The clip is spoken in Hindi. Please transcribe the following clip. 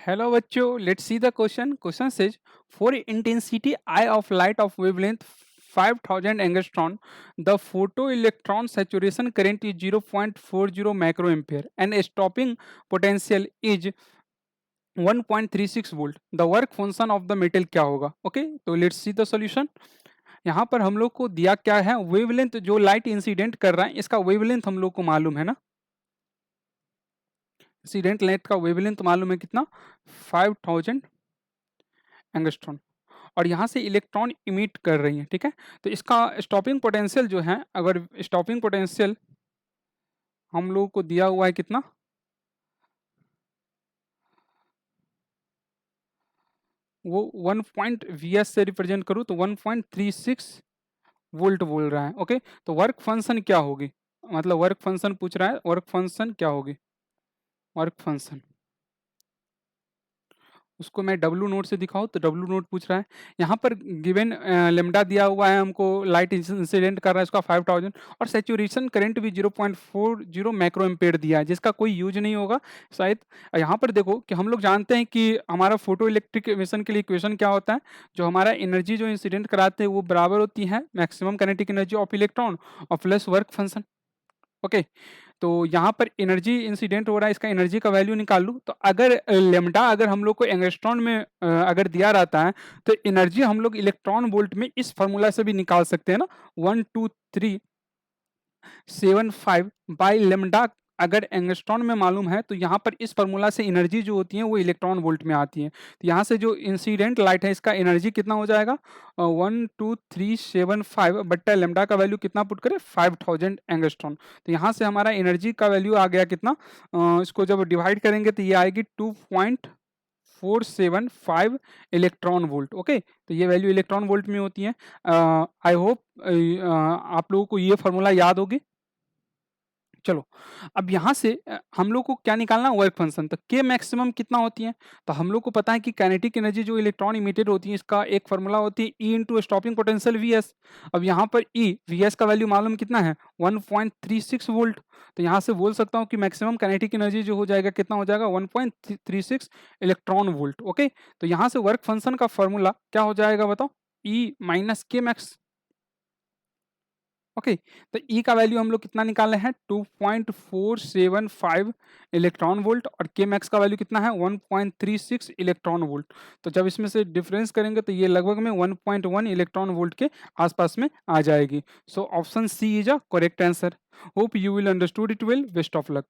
Hello बच्चों, let's see the question. Question says, for intensity I of light of wavelength 5000 angstrom, the photoelectron saturation current is 0.40 microampere and stopping potential is 1.36 volt. The work function of the metal क्या होगा? ओके, तो लेट्स सी द सॉल्यूशन. यहाँ पर हम लोग को दिया क्या है, वेवलेंथ जो लाइट इंसिडेंट कर रहा है इसका वेवलेंथ हम लोग को मालूम है ना. इंसिडेंट लाइट का वेवलेंथ मालूम है कितना, 5000 एंगस्ट्रॉन. और यहाँ से इलेक्ट्रॉन इमिट कर रही है, ठीक है. तो इसका स्टॉपिंग पोटेंशियल जो है, अगर स्टॉपिंग पोटेंशियल हम लोगों को दिया हुआ है कितना, वो 1 पॉइंट वी एस से रिप्रेजेंट करूँ तो 1.36 वोल्ट बोल रहा है. ओके, तो वर्क फंक्शन क्या होगी, मतलब वर्क फंक्शन पूछ रहा है, वर्क फंक्शन क्या होगी, वर्क फंक्शन उसको मैं डब्ल्यू नोट से दिखाऊँ तो डब्ल्यू नोट पूछ रहा है. यहाँ पर गिवन लेमडा दिया हुआ है हमको, लाइट इंसिडेंट कर रहा है इसका 5000 और सेचुरेशन करंट भी 0.40 माइक्रो एम्पेयर दिया है जिसका कोई यूज नहीं होगा शायद. यहाँ पर देखो कि हम लोग जानते हैं कि हमारा फोटो इलेक्ट्रिक एमिशन के लिए इक्वेशन क्या होता है, जो हमारा एनर्जी जो इंसिडेंट कराते हैं वो बराबर होती है maximum kinetic energy of electron और प्लस वर्क फंक्शन. ओके, तो यहाँ पर एनर्जी इंसिडेंट हो रहा है, इसका एनर्जी का वैल्यू निकाल लूँ तो अगर लेमडा अगर हम लोग को एंगस्ट्रॉन में अगर दिया रहता है तो एनर्जी हम लोग इलेक्ट्रॉन वोल्ट में इस फॉर्मूला से भी निकाल सकते हैं ना, 12375 बाई लेमडा. अगर एंगस्ट्रॉन में मालूम है तो यहाँ पर इस फॉर्मूला से एनर्जी जो होती है वो इलेक्ट्रॉन वोल्ट में आती है. तो यहाँ से जो इंसिडेंट लाइट है इसका एनर्जी कितना हो जाएगा, 12375 बट्टा लेमडा का वैल्यू कितना पुट करें, 5000 एंगस्ट्रॉन. तो यहाँ से हमारा एनर्जी का वैल्यू आ गया कितना, इसको जब डिवाइड करेंगे तो ये आएगी 2.475 इलेक्ट्रॉन वोल्ट. ओके, तो ये वैल्यू इलेक्ट्रॉन वोल्ट में होती है. आई होप आप लोगों को ये फॉर्मूला याद होगी. चलो, अब यहाँ से हम लोग को क्या निकालना, वर्क फंक्शन. तो के मैक्सिमम कितना होती है, तो हम लोग को पता है कि काइनेटिक एनर्जी जो इलेक्ट्रॉन इमिटेड होती है इसका एक फॉर्मूला होती है E into stopping potential V S. अब यहाँ पर ई वी एस का वैल्यू मालूम कितना है, 1.36 वोल्ट. तो यहाँ से बोल सकता हूँ कि मैक्सिमम काइनेटिक एनर्जी जो हो जाएगा कितना हो जाएगा, 1.36 इलेक्ट्रॉन वोल्ट. ओके, तो यहाँ से वर्क फंक्शन का फॉर्मूला क्या हो जाएगा बताओ, ई माइनस के मैक्स. ओके, तो ई का वैल्यू हम लोग कितना निकाले हैं, 2.475 इलेक्ट्रॉन वोल्ट और के मैक्स का वैल्यू कितना है, 1.36 इलेक्ट्रॉन वोल्ट. तो जब इसमें से डिफरेंस करेंगे तो ये लगभग में 1.1 इलेक्ट्रॉन वोल्ट के आसपास में आ जाएगी. So option C is a correct answer. Hope you will understood it well. Best of luck.